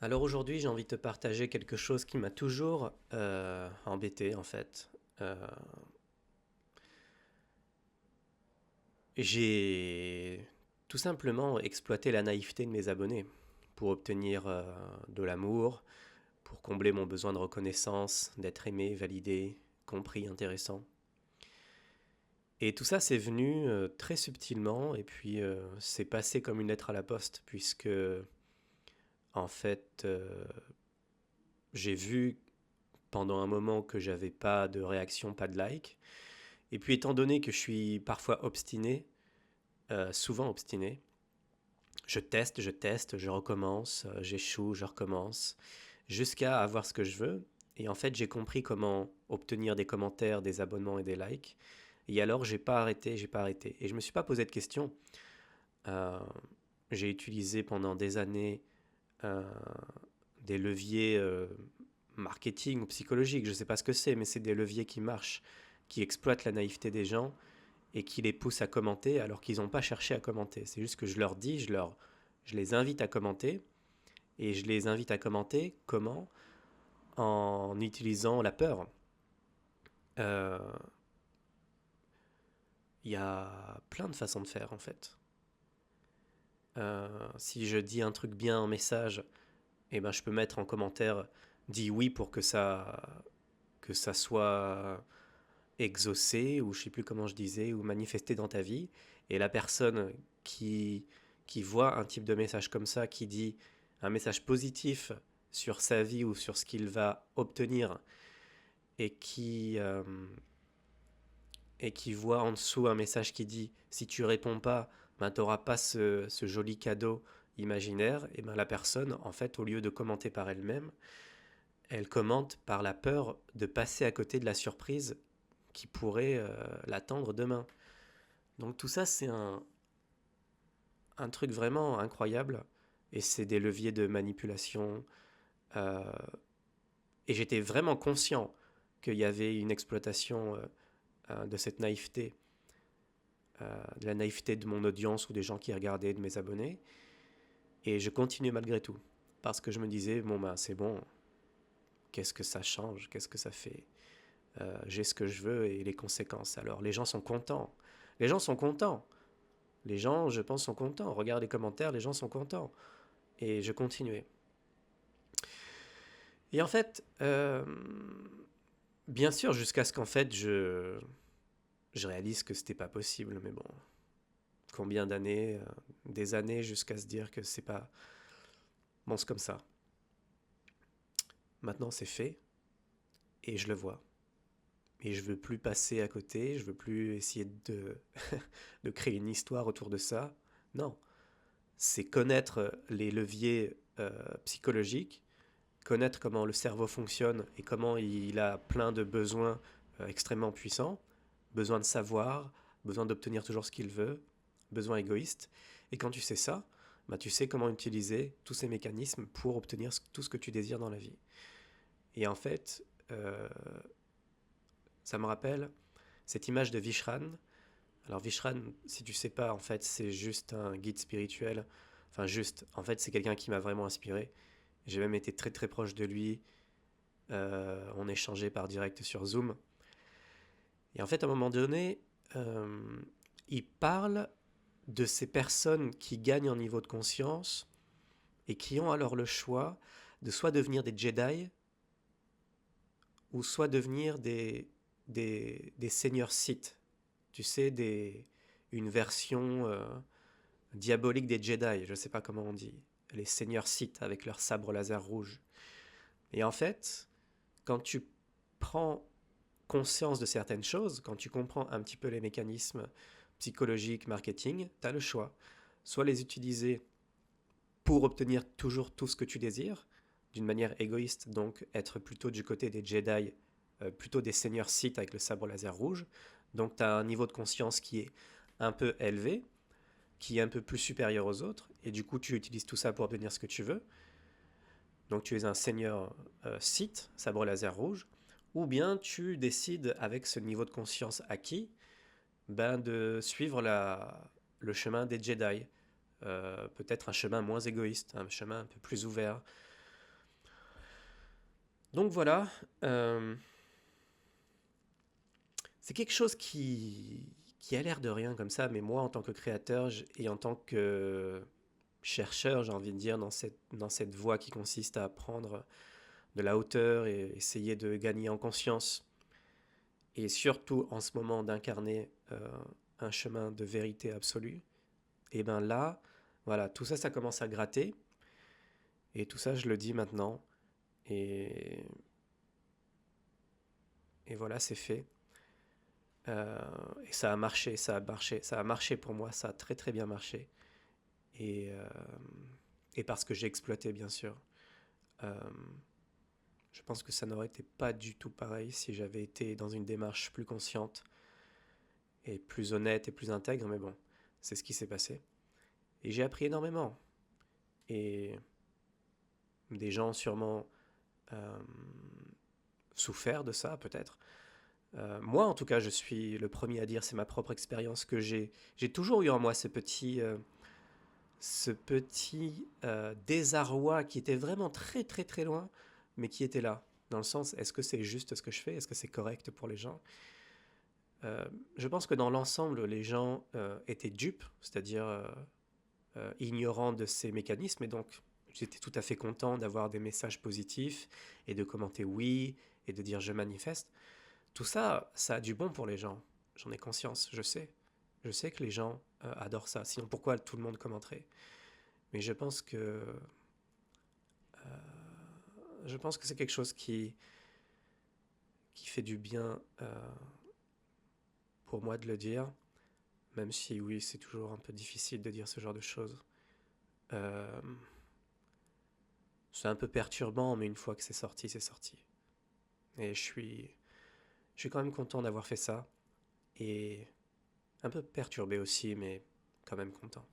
Alors aujourd'hui, j'ai envie de te partager quelque chose qui m'a toujours embêté en fait. Euh, j'ai tout simplement exploité la naïveté de mes abonnés pour obtenir de l'amour, pour combler mon besoin de reconnaissance, d'être aimé, validé, compris, intéressant. Et tout ça, c'est venu très subtilement et puis c'est passé comme une lettre à la poste puisque en fait j'ai vu pendant un moment que j'avais pas de réaction, pas de like. Et puis étant donné que je suis parfois obstiné, souvent obstiné, je teste, je recommence, j'échoue, je recommence, jusqu'à avoir ce que je veux. Et en fait, j'ai compris comment obtenir des commentaires, des abonnements et des likes. Et alors, j'ai pas arrêté, j'ai pas arrêté. Et je me suis pas posé de questions. Euh, j'ai utilisé pendant des années euh, des leviers marketing ou psychologiques, je sais pas ce que c'est, mais c'est des leviers qui marchent, qui exploitent la naïveté des gens et qui les pousse à commenter alors qu'ils n'ont pas cherché à commenter. C'est juste que je leur dis, je les invite à commenter et je les invite à commenter comment? En utilisant la peur. Euh, Il y a plein de façons de faire en fait. Si je dis un truc bien en message, eh ben, je peux mettre en commentaire dis oui pour que ça soit exaucé, ou je sais plus comment je disais, ou manifesté dans ta vie. Et la personne qui, qui voit un type de message comme ça, qui dit un message positif sur sa vie ou sur ce qu'il va obtenir, et et qui voit en dessous un message qui dit si tu réponds pas, ben, tu n'auras pas ce joli cadeau imaginaire, et ben la personne, en fait, au lieu de commenter par elle-même, elle commente par la peur de passer à côté de la surprise qui pourrait l'attendre demain. Donc tout ça, c'est un truc vraiment incroyable. Et c'est des leviers de manipulation. euh, et j'étais vraiment conscient qu'il y avait une exploitation de cette naïveté, de la naïveté de mon audience ou des gens qui regardaient, de mes abonnés. Et je continuais malgré tout. Parce que je me disais, bon ben c'est bon, qu'est-ce que ça change, qu'est-ce que ça fait, j'ai ce que je veux et les conséquences. Alors les gens sont contents. Les gens sont contents. Les gens, je pense, sont contents. Regarde les commentaires, les gens sont contents. Et je continuais. Et en fait, bien sûr, jusqu'à ce qu'en fait je réalise que c'était pas possible, mais bon, combien d'années, des années jusqu'à se dire que c'est pas. Bon, c'est comme ça. Maintenant, c'est fait et je le vois. Et je veux plus passer à côté, je veux plus essayer de créer une histoire autour de ça. Non, c'est connaître les leviers psychologiques, connaître comment le cerveau fonctionne et comment il a plein de besoins extrêmement puissants, besoin de savoir, besoin d'obtenir toujours ce qu'il veut, besoin égoïste. Et quand tu sais ça, bah, tu sais comment utiliser tous ces mécanismes pour obtenir tout ce que tu désires dans la vie. Et en fait, ça me rappelle cette image de Vishran. Alors Vishran, si tu sais pas, en fait, c'est juste un guide spirituel. Enfin, juste, en fait, c'est quelqu'un qui m'a vraiment inspiré. J'ai même été très très proche de lui. On échangeait par direct sur Zoom. Et en fait, à un moment donné, euh, il parle de ces personnes qui gagnent en niveau de conscience et qui ont alors le choix de soit devenir des Jedi ou soit devenir des seigneurs Sith. Tu sais, une version diabolique des Jedi, je ne sais pas comment on dit. Les seigneurs Sith avec leur sabre laser rouge. Et en fait, quand tu prends conscience de certaines choses, quand tu comprends un petit peu les mécanismes psychologiques, marketing, tu as le choix. Soit les utiliser pour obtenir toujours tout ce que tu désires, d'une manière égoïste, donc être plutôt du côté des Jedi, plutôt des seigneurs Sith avec le sabre laser rouge. Donc tu as un niveau de conscience qui est un peu élevé, qui est un peu plus supérieur aux autres, et du coup tu utilises tout ça pour obtenir ce que tu veux. Donc tu es un seigneur Sith, sabre laser rouge, ou bien tu décides avec ce niveau de conscience acquis ben, de suivre le chemin des Jedi. Peut-être un chemin moins égoïste, un chemin un peu plus ouvert, Donc voilà, euh, c'est quelque chose qui a l'air de rien comme ça, mais moi en tant que créateur et en tant que chercheur, j'ai envie de dire, dans cette voie qui consiste à prendre de la hauteur et essayer de gagner en conscience, et surtout en ce moment d'incarner un chemin de vérité absolue, et bien là, voilà, tout ça, ça commence à gratter, et tout ça, je le dis maintenant, et, et voilà, c'est fait. Euh, et ça a marché, ça a marché, ça a marché pour moi, ça a très très bien marché. Et, euh, et parce que j'ai exploité, bien sûr. Euh, je pense que ça n'aurait été pas du tout pareil si j'avais été dans une démarche plus consciente et plus honnête et plus intègre, mais bon, c'est ce qui s'est passé. Et j'ai appris énormément. Et des gens sûrement euh, souffert de ça, peut-être. Moi, en tout cas, je suis le premier à dire, c'est ma propre expérience que j'ai toujours eu en moi ce petit désarroi qui était vraiment très très très loin, mais qui était là. Dans le sens, est-ce que c'est juste ce que je fais? Est-ce que c'est correct pour les gens? Euh, je pense que dans l'ensemble, les gens étaient dupes, c'est-à-dire ignorants de ces mécanismes, et donc j'étais tout à fait content d'avoir des messages positifs et de commenter oui et de dire je manifeste. Tout ça, ça a du bon pour les gens. J'en ai conscience, je sais. Je sais que les gens adorent ça. Sinon, pourquoi tout le monde commenterait? Mais je pense que c'est quelque chose qui fait du bien pour moi de le dire, même si oui, c'est toujours un peu difficile de dire ce genre de choses. Euh, c'est un peu perturbant, mais une fois que c'est sorti, c'est sorti. Et je suis quand même content d'avoir fait ça, et un peu perturbé aussi, mais quand même content.